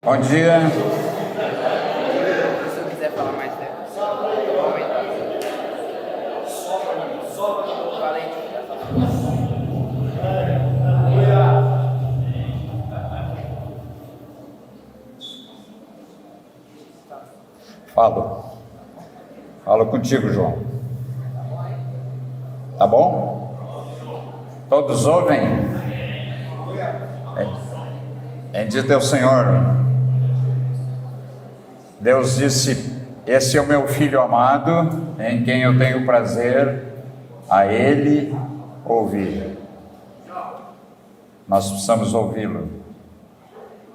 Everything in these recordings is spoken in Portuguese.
Bom dia. Se eu quiser falar mais tempo, Falo contigo, João. Tá bom? Todos ouvem? Bendito é o Senhor. Deus disse: esse é o meu filho amado, em quem eu tenho prazer, a ele ouvir. Nós precisamos ouvi-lo.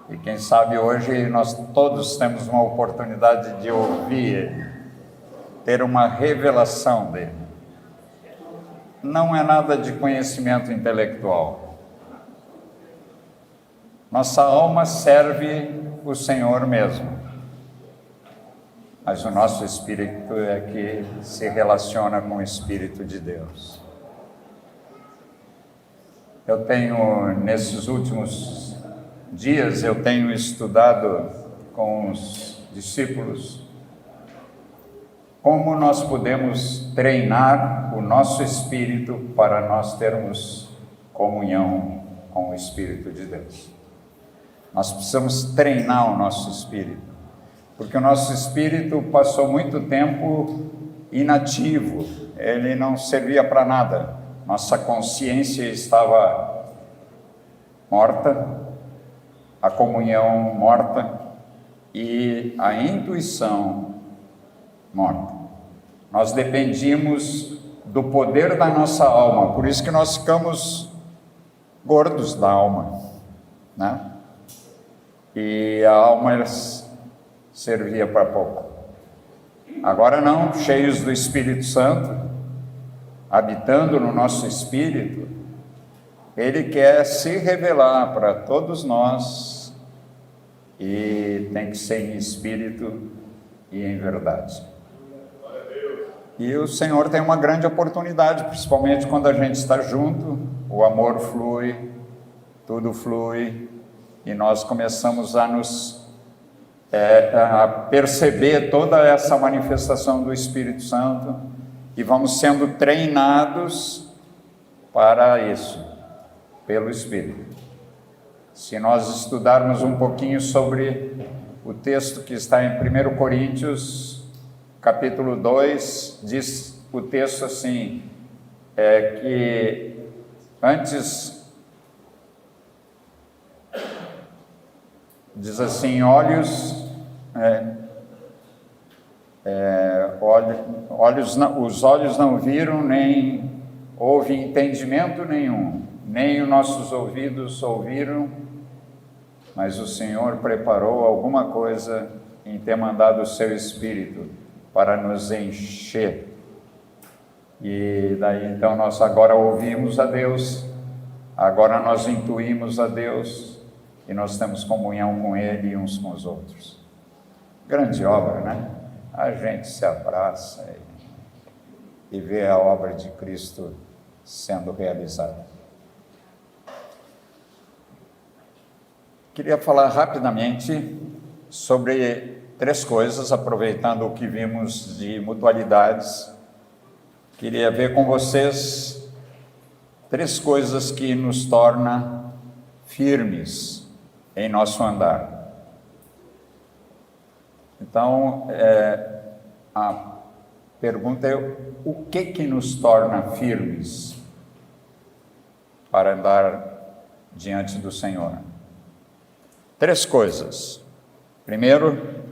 E quem sabe hoje nós todos temos uma oportunidade de ouvir ele, ter uma revelação dele. Não é nada de conhecimento intelectual. Nossa alma serve o Senhor mesmo, mas o nosso espírito é que se relaciona com o Espírito de Deus. Eu tenho, nesses últimos dias, eu tenho estudado com os discípulos como nós podemos treinar o nosso espírito para nós termos comunhão com o Espírito de Deus. Nós precisamos treinar o nosso espírito, porque o nosso espírito passou muito tempo inativo, ele não servia para nada. Nossa consciência estava morta, a comunhão morta e a intuição morta. Nós dependíamos do poder da nossa alma, por isso que nós ficamos gordos da alma, né? E a alma servia para pouco. Agora não, cheios do Espírito Santo, habitando no nosso espírito, ele quer se revelar para todos nós, e tem que ser em espírito e em verdade. E o Senhor tem uma grande oportunidade, principalmente quando a gente está junto, o amor flui, tudo flui, e nós começamos a a perceber toda essa manifestação do Espírito Santo, e vamos sendo treinados para isso, pelo Espírito. Se nós estudarmos um pouquinho sobre o texto que está em 1 Coríntios, capítulo 2, diz o texto assim, que antes, diz assim, os olhos não viram, nem houve entendimento nenhum, nem os nossos ouvidos ouviram, mas o Senhor preparou alguma coisa em ter mandado o seu Espírito para nos encher. E daí então nós agora ouvimos a Deus, agora nós intuímos a Deus, e nós temos comunhão com Ele e uns com os outros. Grande obra, né? A gente se abraça e vê a obra de Cristo sendo realizada. Queria falar rapidamente sobre 3 coisas, aproveitando o que vimos de mutualidades. Queria ver com vocês 3 coisas que nos tornam firmes em nosso andar. Então, a pergunta é: o que nos torna firmes para andar diante do Senhor? 3 coisas. Primeiro,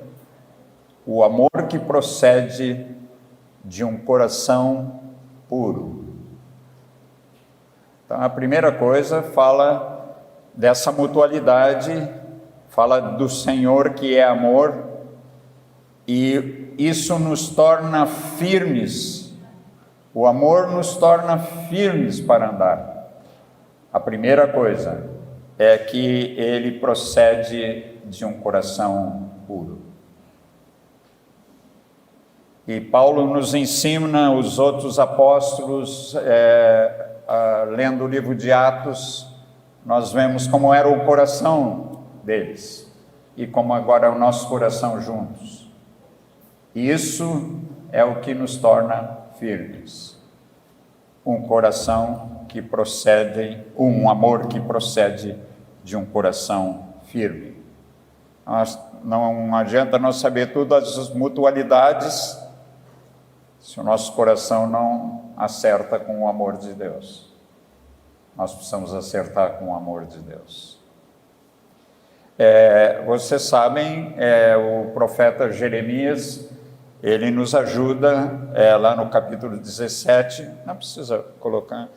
o amor que procede de um coração puro. Então, a primeira coisa fala dessa mutualidade, fala do Senhor que é amor, e isso nos torna firmes. O amor nos torna firmes para andar. A primeira coisa é que ele procede de um coração puro. E Paulo nos ensina, os outros apóstolos, lendo o livro de Atos, nós vemos como era o coração deles. e como agora é o nosso coração juntos. Isso é o que nos torna firmes. Um coração que procede, um amor que procede de um coração firme. Não adianta nós saber todas as mutualidades se o nosso coração não acerta com o amor de Deus. Nós precisamos acertar com o amor de Deus. Vocês sabem, o profeta Jeremias, ele nos ajuda lá no capítulo 17, não precisa colocar,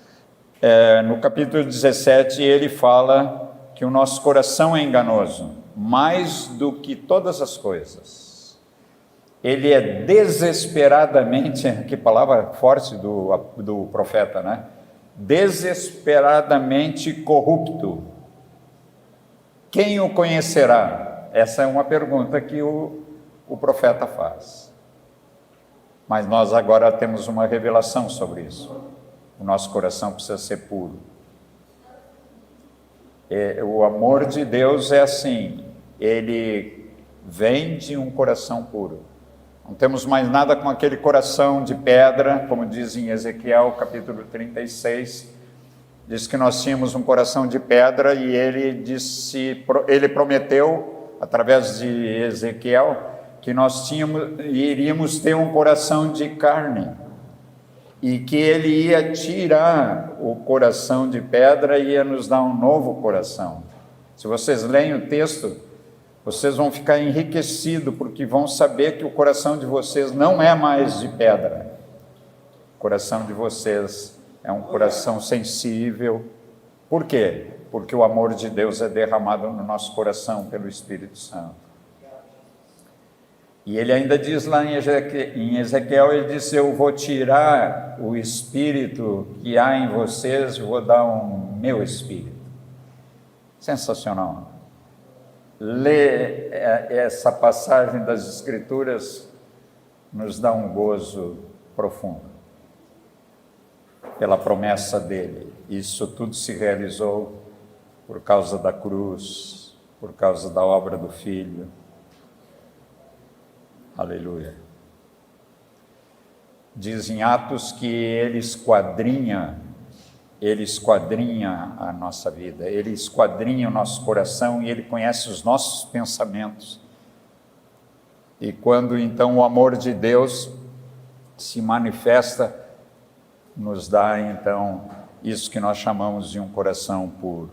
no capítulo 17 ele fala que o nosso coração é enganoso, mais do que todas as coisas. Ele é desesperadamente, que palavra forte do profeta, né? Desesperadamente corrupto. Quem o conhecerá? Essa é uma pergunta que o profeta faz. Mas nós agora temos uma revelação sobre isso. O nosso coração precisa ser puro. O amor de Deus é assim, ele vem de um coração puro. Não temos mais nada com aquele coração de pedra, como diz em Ezequiel, capítulo 36, diz que nós tínhamos um coração de pedra e ele prometeu, através de Ezequiel, que nós iríamos ter um coração de carne e que ele ia tirar o coração de pedra e ia nos dar um novo coração. Se vocês leem o texto, vocês vão ficar enriquecidos, porque vão saber que o coração de vocês não é mais de pedra. O coração de vocês é um coração sensível. Por quê? Porque o amor de Deus é derramado no nosso coração pelo Espírito Santo. E ele ainda diz lá em Ezequiel, ele diz: eu vou tirar o espírito que há em vocês e vou dar um meu espírito. Sensacional. Ler essa passagem das Escrituras nos dá um gozo profundo, pela promessa dele. Isso tudo se realizou por causa da cruz, por causa da obra do Filho. Aleluia. Diz em Atos que ele esquadrinha a nossa vida, ele esquadrinha o nosso coração e ele conhece os nossos pensamentos. E quando então o amor de Deus se manifesta, nos dá então isso que nós chamamos de um coração puro.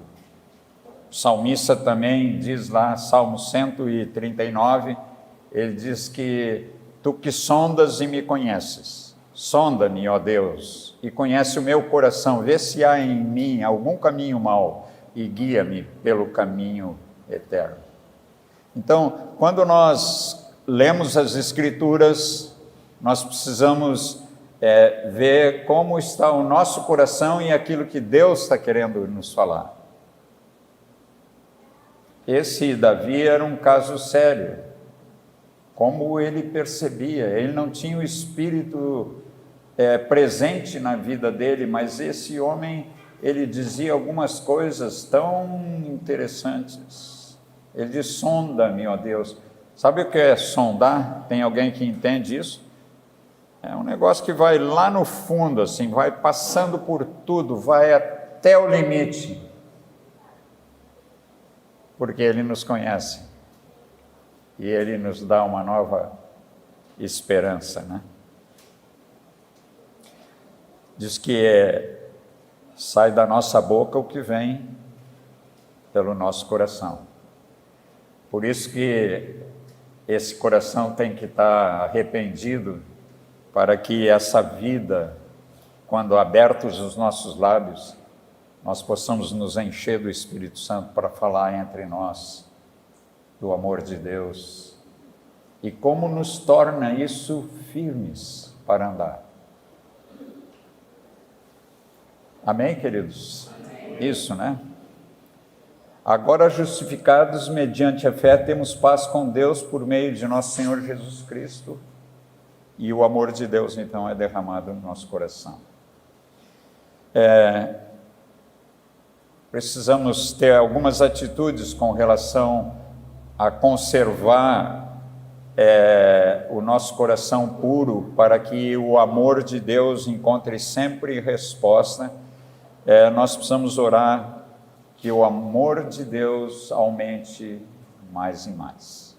O salmista também diz lá, Salmo 139, ele diz que tu que sondas e me conheces, sonda-me, ó Deus, e conhece o meu coração, vê se há em mim algum caminho mau e guia-me pelo caminho eterno. Então, quando nós lemos as Escrituras, nós precisamos ver como está o nosso coração e aquilo que Deus está querendo nos falar. Esse Davi era um caso sério. Como ele percebia, ele não tinha o Espírito presente na vida dele, mas esse homem, ele dizia algumas coisas tão interessantes. Ele diz: sonda-me, ó Deus. Sabe o que é sondar? Tem alguém que entende isso? É um negócio que vai lá no fundo, assim, vai passando por tudo, vai até o limite, porque ele nos conhece e ele nos dá uma nova esperança, né? Diz que sai da nossa boca o que vem pelo nosso coração. Por isso que esse coração tem que estar arrependido, para que essa vida, quando abertos os nossos lábios, nós possamos nos encher do Espírito Santo para falar entre nós do amor de Deus e como nos torna isso firmes para andar. Amém, queridos? Amém. Isso, né? Agora, justificados mediante a fé, temos paz com Deus por meio de nosso Senhor Jesus Cristo, e o amor de Deus, então, é derramado no nosso coração. Precisamos ter algumas atitudes com relação a conservar o nosso coração puro, para que o amor de Deus encontre sempre resposta, nós precisamos orar que o amor de Deus aumente mais e mais.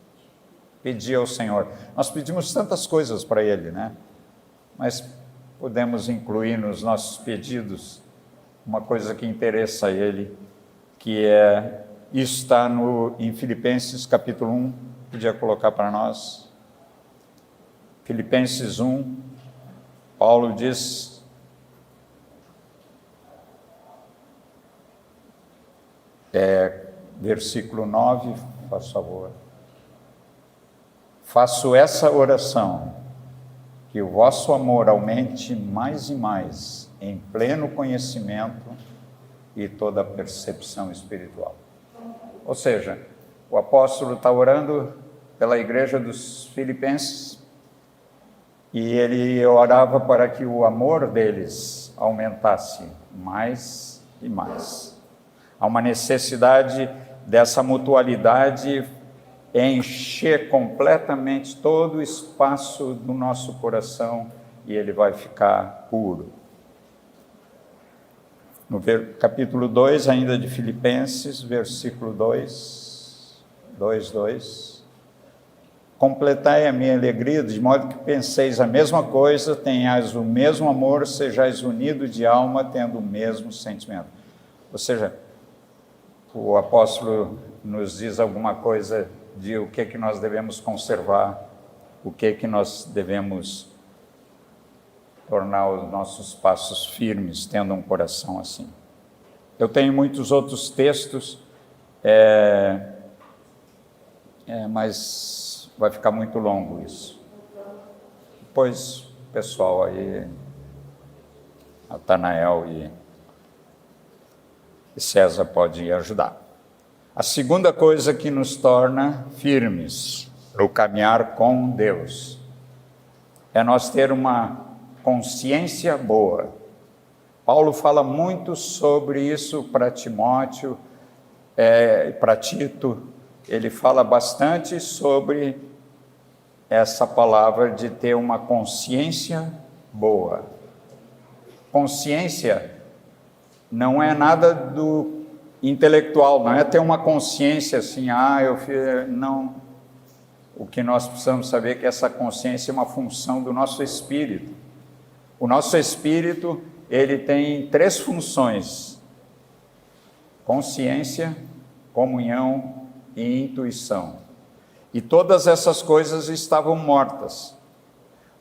Pedir ao Senhor. Nós pedimos tantas coisas para Ele, né? Mas podemos incluir nos nossos pedidos uma coisa que interessa a Ele, que isso está em Filipenses capítulo 1, podia colocar para nós. Filipenses 1, Paulo diz: versículo 9, faz favor. Faço essa oração, que o vosso amor aumente mais e mais em pleno conhecimento e toda percepção espiritual. Ou seja, o apóstolo está orando pela igreja dos Filipenses e ele orava para que o amor deles aumentasse mais e mais. Há uma necessidade dessa mutualidade encher completamente todo o espaço do nosso coração e ele vai ficar puro. No capítulo 2, ainda de Filipenses, versículo 2. Completai a minha alegria, de modo que penseis a mesma coisa, tenhais o mesmo amor, sejais unidos de alma, tendo o mesmo sentimento. Ou seja, o apóstolo nos diz alguma coisa de o que nós devemos conservar, o que nós devemos tornar os nossos passos firmes, tendo um coração assim. Eu tenho muitos outros textos, mas vai ficar muito longo isso. Depois o pessoal aí, Natanael e César pode ajudar. A segunda coisa que nos torna firmes no caminhar com Deus é nós ter uma consciência boa. Paulo fala muito sobre isso para Timóteo, para Tito. Ele fala bastante sobre essa palavra de ter uma consciência boa. Consciência não é nada do intelectual, não é ter uma consciência assim, não. O que nós precisamos saber é que essa consciência é uma função do nosso espírito. O nosso espírito, ele tem 3 funções: consciência, comunhão e intuição. E todas essas coisas estavam mortas.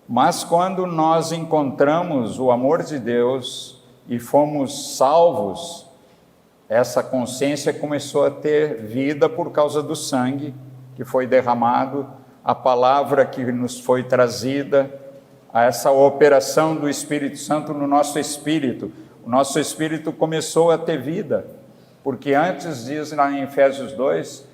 Mas quando nós encontramos o amor de Deus e fomos salvos, essa consciência começou a ter vida por causa do sangue que foi derramado, a palavra que nos foi trazida, a essa operação do Espírito Santo no nosso espírito. O nosso espírito começou a ter vida, porque antes, diz lá em Efésios 2,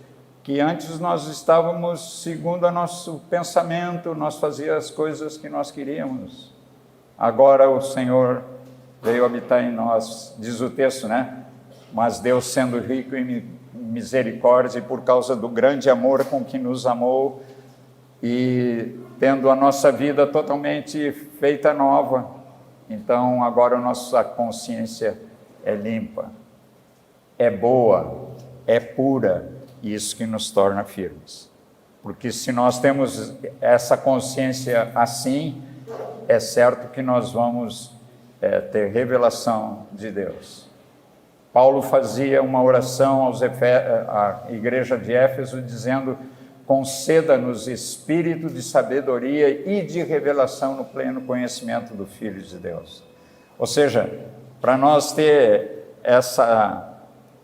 que antes nós estávamos segundo o nosso pensamento, nós fazíamos as coisas que nós queríamos. Agora o Senhor veio habitar em nós, diz o texto, né? Mas Deus, sendo rico em misericórdia e por causa do grande amor com que nos amou, e tendo a nossa vida totalmente feita nova, então agora a nossa consciência é limpa, é boa, é pura, e isso que nos torna firmes. Porque se nós temos essa consciência assim, é certo que nós vamos ter revelação de Deus. Paulo fazia uma oração à igreja de Éfeso, dizendo: conceda-nos espírito de sabedoria e de revelação no pleno conhecimento do Filho de Deus. Ou seja, para nós ter essa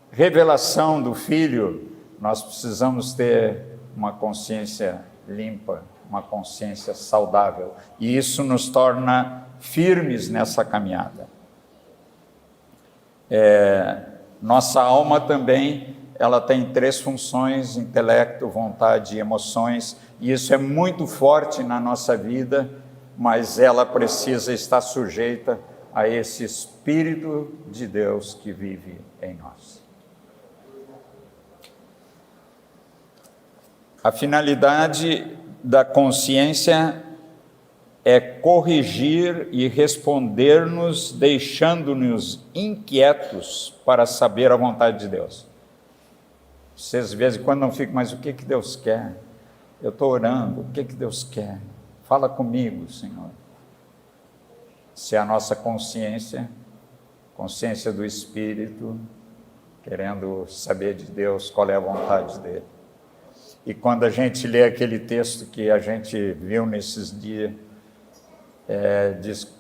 revelação do Filho, nós precisamos ter uma consciência limpa, uma consciência saudável. E isso nos torna firmes nessa caminhada. Nossa alma também, ela tem 3 funções: intelecto, vontade e emoções, e isso é muito forte na nossa vida, mas ela precisa estar sujeita a esse Espírito de Deus que vive em nós. A finalidade da consciência é corrigir e responder-nos, deixando-nos inquietos para saber a vontade de Deus. Vocês de vez em quando não ficam, mas o que Deus quer? Eu estou orando, o que Deus quer? Fala comigo, Senhor. Se a nossa consciência do Espírito, querendo saber de Deus, qual é a vontade dele. E quando a gente lê aquele texto que a gente viu nesses dias, diz,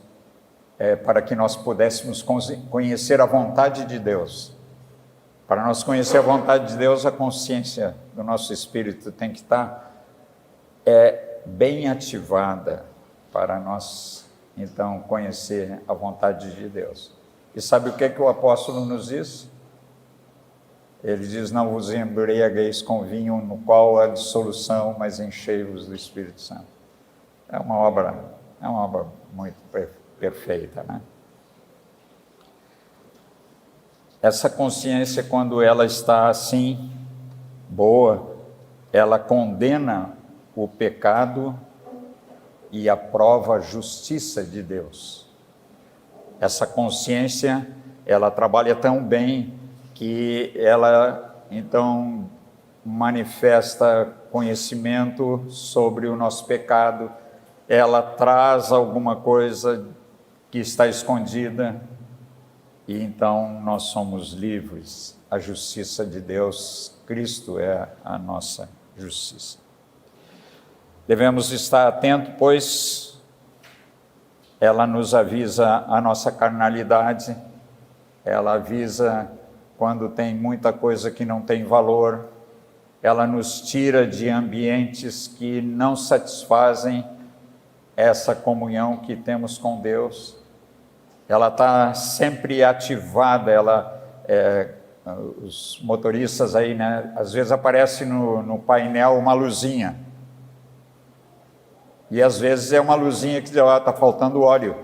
para que nós pudéssemos conhecer a vontade de Deus. Para nós conhecer a vontade de Deus, a consciência do nosso espírito tem que estar bem ativada para nós, então, conhecer a vontade de Deus. E sabe o que o apóstolo nos diz? Ele diz: não vos embriagueis com vinho no qual há dissolução, mas enchei-vos do Espírito Santo. É uma obra muito perfeita, né? Essa consciência, quando ela está assim, boa, ela condena o pecado e aprova a justiça de Deus. Essa consciência, ela trabalha tão bem que ela, então, manifesta conhecimento sobre o nosso pecado, ela traz alguma coisa que está escondida, e então nós somos livres. A justiça de Deus, Cristo é a nossa justiça. Devemos estar atentos, pois ela nos avisa a nossa carnalidade, ela avisa quando tem muita coisa que não tem valor, ela nos tira de ambientes que não satisfazem essa comunhão que temos com Deus. Ela está sempre ativada, os motoristas aí, né, às vezes aparece no painel uma luzinha, e às vezes é uma luzinha que está faltando óleo,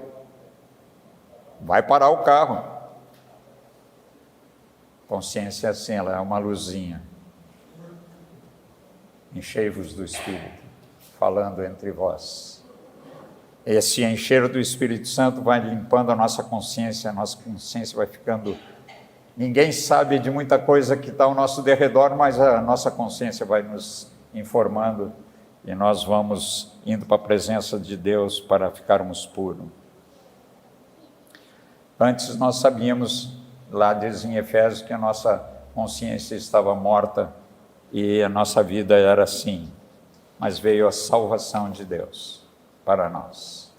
vai parar o carro. Consciência é assim, ela é uma luzinha. Enchei-vos do Espírito, falando entre vós. Esse encher do Espírito Santo vai limpando a nossa consciência vai ficando... Ninguém sabe de muita coisa que está ao nosso derredor, mas a nossa consciência vai nos informando e nós vamos indo para a presença de Deus para ficarmos puros. Antes nós sabíamos, lá diz em Efésios, que a nossa consciência estava morta e a nossa vida era assim, mas veio a salvação de Deus para nós.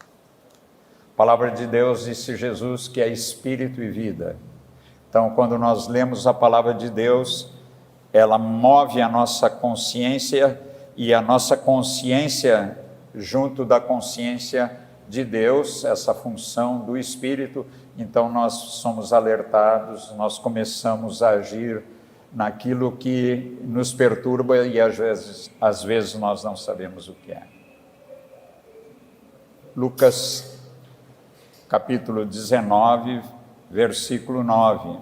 A palavra de Deus disse Jesus que é espírito e vida. Então, quando nós lemos a palavra de Deus, ela move a nossa consciência, e a nossa consciência, junto da consciência de Deus, essa função do Espírito, então nós somos alertados, nós começamos a agir naquilo que nos perturba e às vezes nós não sabemos o que é. Lucas, capítulo 19, versículo 9.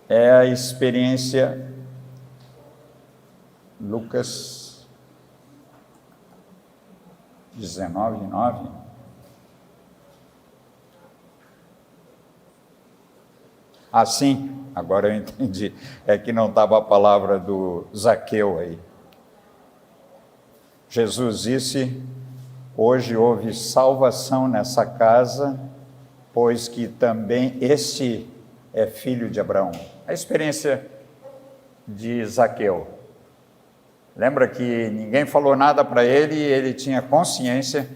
É a experiência... Lucas 19, 9. Sim, agora eu entendi. É que não estava a palavra do Zaqueu aí. Jesus disse: hoje houve salvação nessa casa, pois que também este é filho de Abraão. A experiência de Zaqueu. Lembra que ninguém falou nada para ele, e ele tinha consciência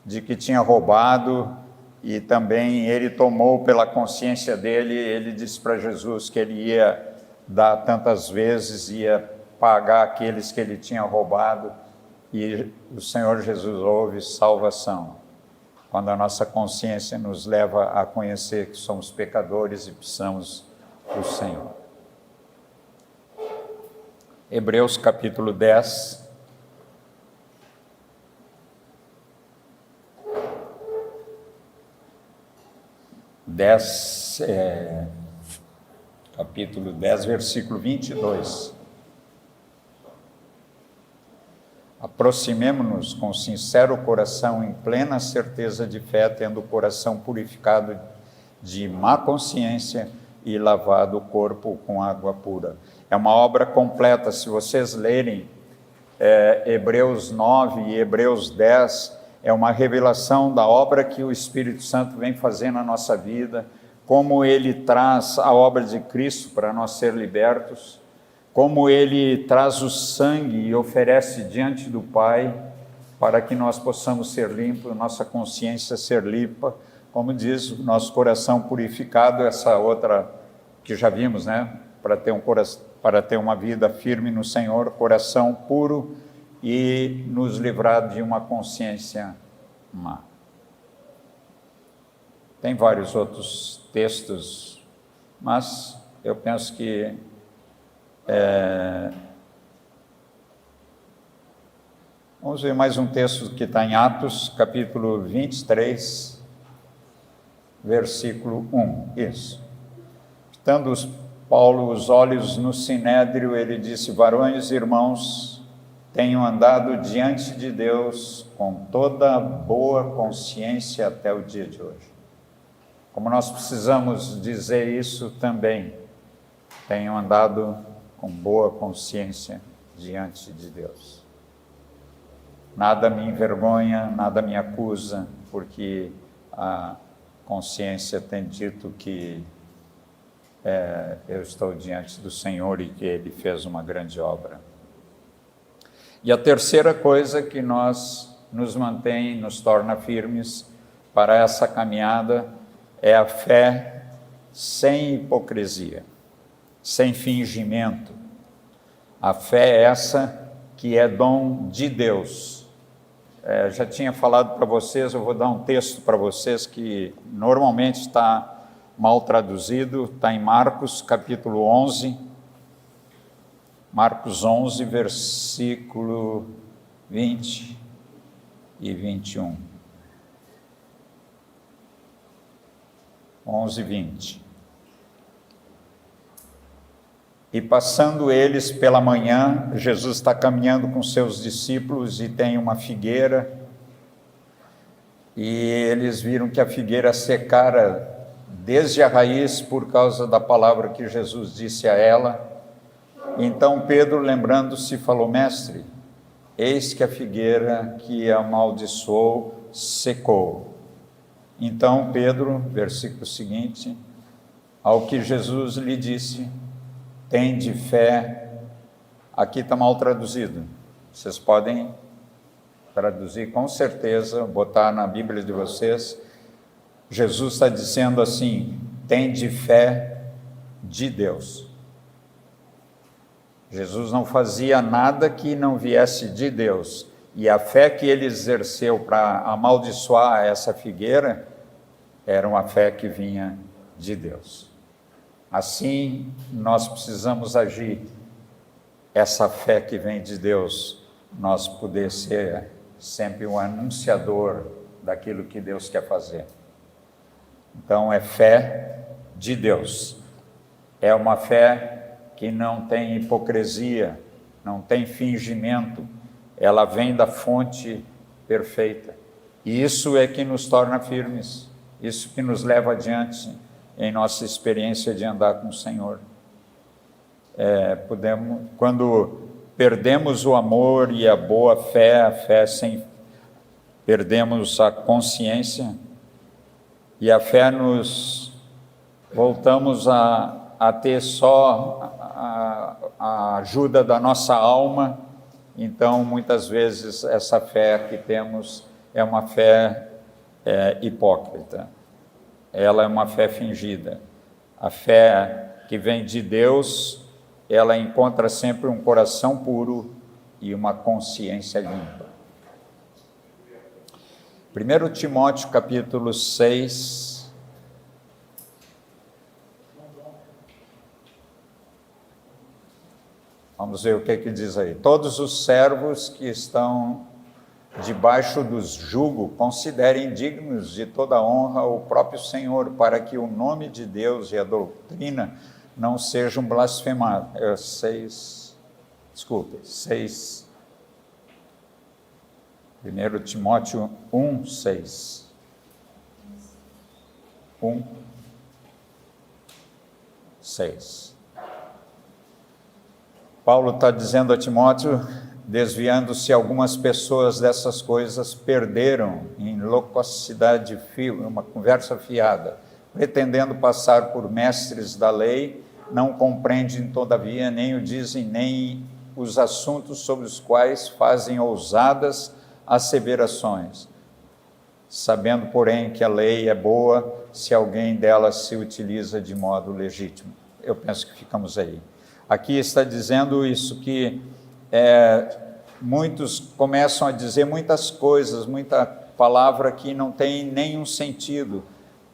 de que tinha roubado, e também ele tomou pela consciência dele, ele disse para Jesus que ele ia dar tantas vezes, ia pagar aqueles que ele tinha roubado, e o Senhor Jesus houve salvação. Quando a nossa consciência nos leva a conhecer que somos pecadores e precisamos do Senhor. Hebreus capítulo 10. Capítulo 10, versículo 22. Aproximemo-nos com sincero coração, em plena certeza de fé, tendo o coração purificado de má consciência e lavado o corpo com água pura. É uma obra completa. Se vocês lerem Hebreus 9 e Hebreus 10, é uma revelação da obra que o Espírito Santo vem fazendo na nossa vida, como ele traz a obra de Cristo para nós ser libertos, como ele traz o sangue e oferece diante do Pai para que nós possamos ser limpos, nossa consciência ser limpa, como diz, o nosso coração purificado, essa outra que já vimos, né? Para ter uma vida firme no Senhor, coração puro e nos livrar de uma consciência má. Tem vários outros textos, mas eu penso que vamos ver mais um texto que está em Atos, capítulo 23, versículo 1. Isso. Estando Paulo os olhos no sinédrio, ele disse: varões e irmãos, tenho andado diante de Deus com toda boa consciência até o dia de hoje. Como nós precisamos dizer isso também, tenho andado com boa consciência diante de Deus. Nada me envergonha, nada me acusa, porque a consciência tem dito que eu estou diante do Senhor e que Ele fez uma grande obra. E a terceira coisa que nos mantém, nos torna firmes para essa caminhada é a fé sem hipocrisia, sem fingimento. A fé é essa que é dom de Deus. Já tinha falado para vocês, eu vou dar um texto para vocês que normalmente está mal traduzido, está em Marcos, capítulo 11, Marcos 11, versículo 20 e 21. 11, 20. E passando eles pela manhã, Jesus está caminhando com seus discípulos e tem uma figueira, e eles viram que a figueira secara desde a raiz por causa da palavra que Jesus disse a ela. Então Pedro, lembrando-se, falou: mestre, eis que a figueira que amaldiçoou secou. Então Pedro, versículo seguinte, ao que Jesus lhe disse: tende fé. Aqui está mal traduzido, vocês podem traduzir com certeza, botar na Bíblia de vocês. Jesus está dizendo assim: tende fé de Deus. Jesus não fazia nada que não viesse de Deus, e a fé que ele exerceu para amaldiçoar essa figueira era uma fé que vinha de Deus. Assim, nós precisamos agir, essa fé que vem de Deus, nós poder ser sempre um anunciador daquilo que Deus quer fazer. Então, é fé de Deus, é uma fé que não tem hipocrisia, não tem fingimento, ela vem da fonte perfeita. E isso é que nos torna firmes, isso que nos leva adiante em nossa experiência de andar com o Senhor. Quando perdemos o amor e a boa fé, a fé sem... perdemos a consciência, e a fé voltamos a ter só a ajuda da nossa alma. Então, muitas vezes, essa fé que temos é uma fé hipócrita. Ela é uma fé fingida. A fé que vem de Deus, ela encontra sempre um coração puro e uma consciência limpa. 1 Timóteo, capítulo 6. Vamos ver o que diz aí. Todos os servos que estão debaixo dos jugo, considerem dignos de toda honra o próprio Senhor, para que o nome de Deus e a doutrina não sejam blasfemados. 6. 1 Timóteo 1, 6. 1, 6. Paulo está dizendo a Timóteo, desviando-se algumas pessoas dessas coisas, perderam em loquacidade, uma conversa fiada, pretendendo passar por mestres da lei, não compreendem todavia, nem o dizem, nem os assuntos sobre os quais fazem ousadas asseverações, sabendo, porém, que a lei é boa se alguém dela se utiliza de modo legítimo. Eu penso que ficamos aí. Aqui está dizendo isso, que muitos começam a dizer muitas coisas, muita palavra que não tem nenhum sentido,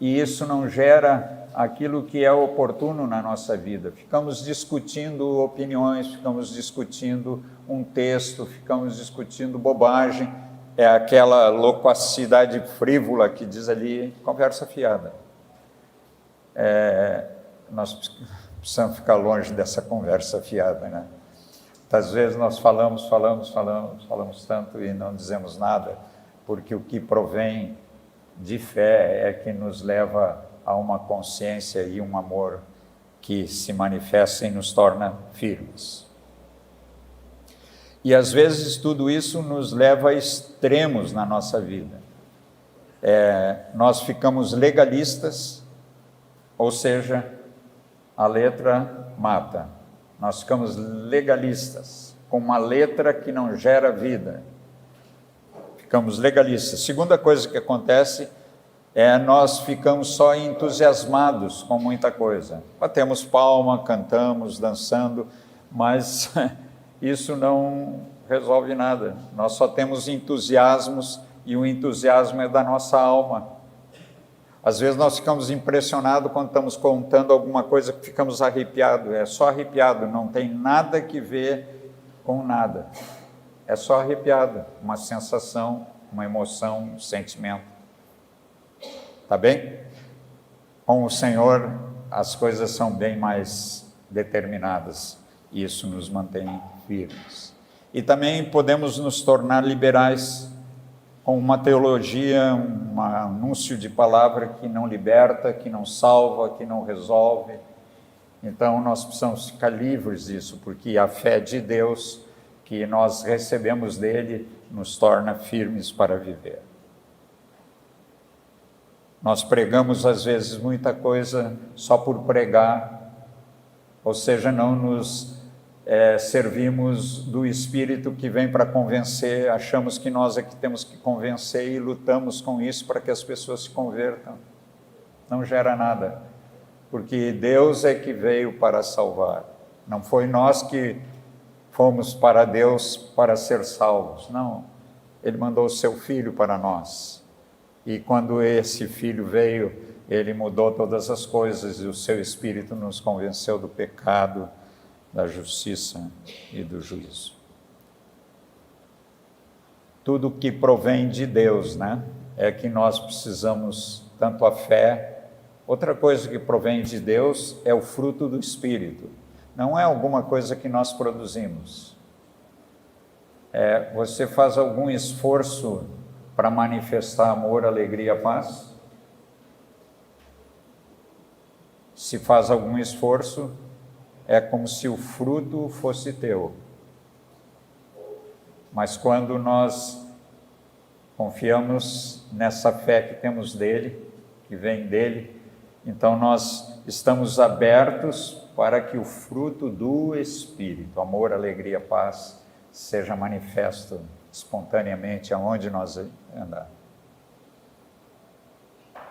e isso não gera aquilo que é oportuno na nossa vida. Ficamos discutindo opiniões, ficamos discutindo um texto, ficamos discutindo bobagem, é aquela loquacidade frívola que diz ali, conversa fiada. Nós precisamos ficar longe dessa conversa fiada, né? Às vezes nós falamos tanto e não dizemos nada, porque o que provém de fé é que nos leva a uma consciência e um amor que se manifesta e nos torna firmes. E às vezes tudo isso nos leva a extremos na nossa vida. Nós ficamos legalistas, ou seja, a letra mata. Nós ficamos legalistas, com uma letra que não gera vida. Ficamos legalistas. Segunda coisa que acontece nós ficamos só entusiasmados com muita coisa. Batemos palma, cantamos, dançando, mas isso não resolve nada. Nós só temos entusiasmos e o entusiasmo é da nossa alma. Às vezes nós ficamos impressionados quando estamos contando alguma coisa que ficamos arrepiados. É só arrepiado, não tem nada que ver com nada. É só arrepiado, uma sensação, uma emoção, um sentimento. Tá bem? Com o Senhor as coisas são bem mais determinadas. E isso nos mantém firmes. E também podemos nos tornar liberais com uma teologia, um anúncio de palavra que não liberta, que não salva, que não resolve. Então nós precisamos ficar livres disso, porque a fé de Deus que nós recebemos dele nos torna firmes para viver. Nós pregamos às vezes muita coisa só por pregar, ou seja, não nos servimos do Espírito que vem para convencer, achamos que nós é que temos que convencer e lutamos com isso para que as pessoas se convertam. Não gera nada, porque Deus é que veio para salvar. Não foi nós que fomos para Deus para ser salvos, não. Ele mandou o seu Filho para nós. E quando esse Filho veio, ele mudou todas as coisas e o seu Espírito nos convenceu do pecado, da justiça e do juízo. Tudo que provém de Deus, né? É que nós precisamos, tanto a fé. Outra coisa que provém de Deus é o fruto do Espírito. Não é alguma coisa que nós produzimos. Você faz algum esforço para manifestar amor, alegria, paz? Se faz algum esforço, é como se o fruto fosse teu. Mas quando nós confiamos nessa fé que temos dele, que vem dele, então nós estamos abertos para que o fruto do Espírito, amor, alegria, paz, seja manifesto espontaneamente aonde nós andar.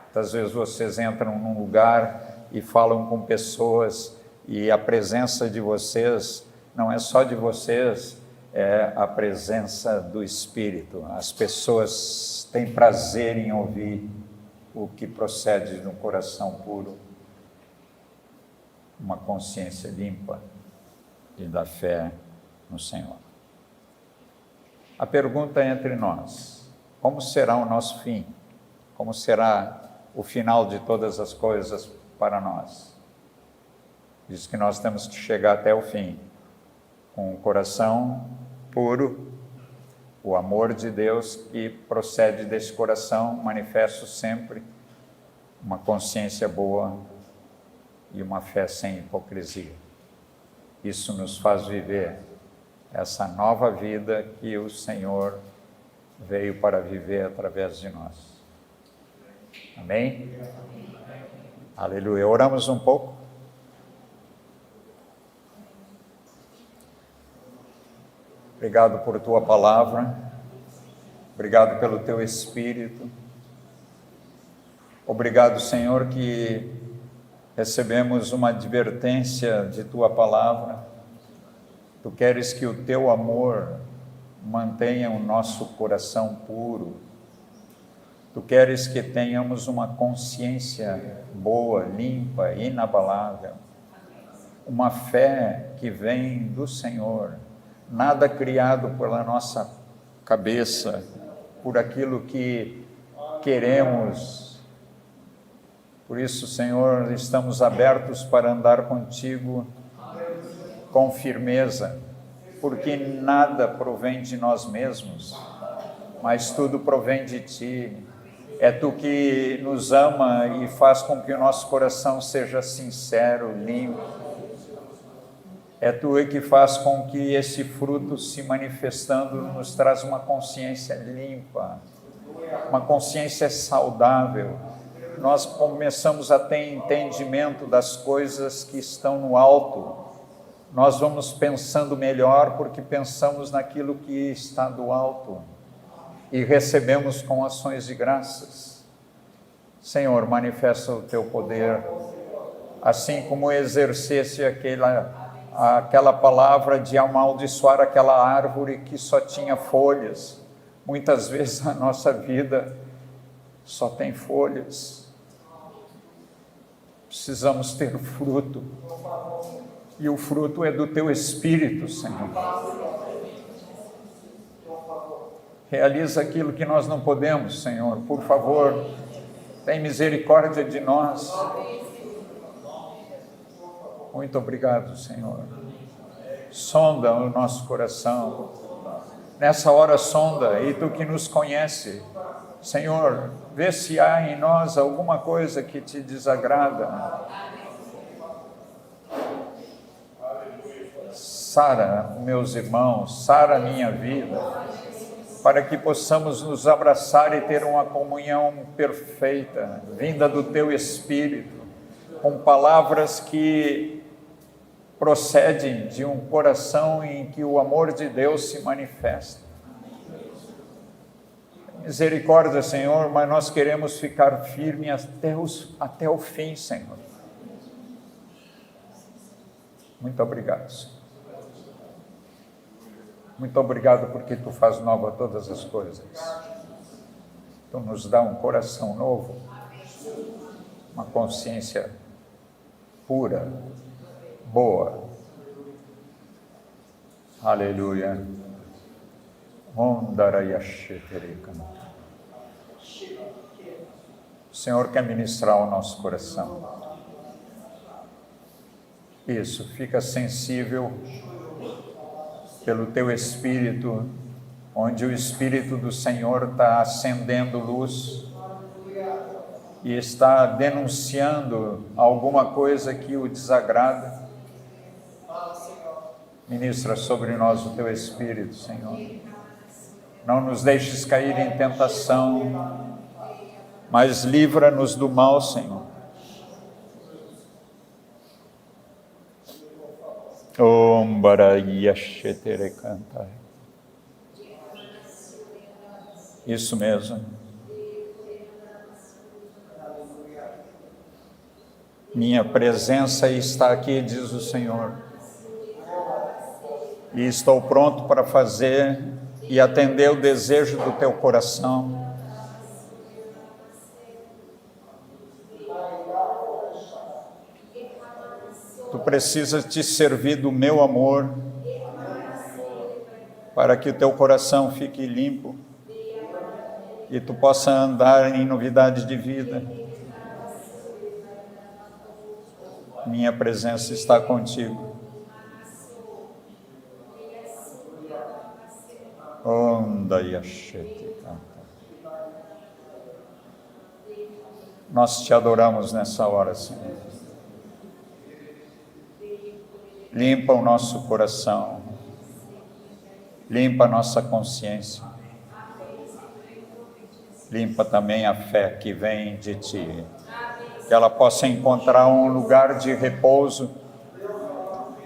Muitas vezes vocês entram num lugar e falam com pessoas e a presença de vocês não é só de vocês, é a presença do Espírito. As pessoas têm prazer em ouvir o que procede de um coração puro, uma consciência limpa e da fé no Senhor. A pergunta é entre nós: como será o nosso fim? Como será o final de todas as coisas para nós? Diz que nós temos que chegar até o fim, com o coração puro O amor de Deus que procede desse coração, manifesto sempre uma consciência boa e uma fé sem hipocrisia. Isso nos faz viver essa nova vida que o Senhor veio para viver através de nós. Amém? Aleluia. Oramos um pouco. Obrigado por tua palavra, obrigado pelo teu Espírito, obrigado, Senhor, que recebemos uma advertência de tua palavra. Tu queres que o teu amor mantenha o nosso coração puro, tu queres que tenhamos uma consciência boa, limpa, inabalável, uma fé que vem do Senhor, nada criado pela nossa cabeça, por aquilo que queremos. Por isso, Senhor, estamos abertos para andar contigo com firmeza, porque nada provém de nós mesmos, mas tudo provém de Ti. É Tu que nos ama e faz com que o nosso coração seja sincero, limpo. É Tu que faz com que esse fruto se manifestando nos traz uma consciência limpa, uma consciência saudável. Nós começamos a ter entendimento das coisas que estão no alto. Nós vamos pensando melhor porque pensamos naquilo que está do alto e recebemos com ações de graças. Senhor, manifesta o Teu poder, assim como exercesse aquela palavra de amaldiçoar aquela árvore que só tinha folhas. Muitas vezes na nossa vida só tem folhas. Precisamos ter fruto. E o fruto é do Teu Espírito, Senhor. Realiza aquilo que nós não podemos, Senhor. Por favor, tem misericórdia de nós. Muito obrigado, Senhor. Sonda o nosso coração. Nessa hora sonda, e Tu que nos conhece, Senhor, vê se há em nós alguma coisa que Te desagrada. Sara meus irmãos, sara a minha vida, para que possamos nos abraçar e ter uma comunhão perfeita, vinda do Teu Espírito, com palavras que procedem de um coração em que o amor de Deus se manifesta. Misericórdia, Senhor, mas nós queremos ficar firmes até o fim, Senhor. Muito obrigado, Senhor. Muito obrigado porque Tu faz nova todas as coisas. Tu nos dá um coração novo, uma consciência pura, boa. Aleluia. O Senhor quer ministrar o nosso coração. Isso, fica sensível pelo Teu Espírito, onde o Espírito do Senhor está acendendo luz e está denunciando alguma coisa que o desagrada. Ministra sobre nós o Teu Espírito, Senhor. Não nos deixes cair em tentação, mas livra-nos do mal, Senhor. Om Barayashetere Cantai. Isso mesmo. Minha presença está aqui, diz o Senhor. E estou pronto para fazer e atender o desejo do teu coração. Tu precisas te servir do meu amor para que o teu coração fique limpo e tu possa andar em novidade de vida. Minha presença está contigo. Onda Yashete Canta. Nós te adoramos nessa hora, Senhor. Limpa o nosso coração. Limpa a nossa consciência. Limpa também a fé que vem de Ti. Que ela possa encontrar um lugar de repouso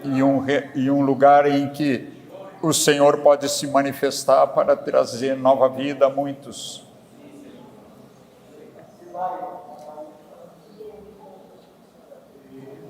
e um lugar em que o Senhor pode se manifestar para trazer nova vida a muitos.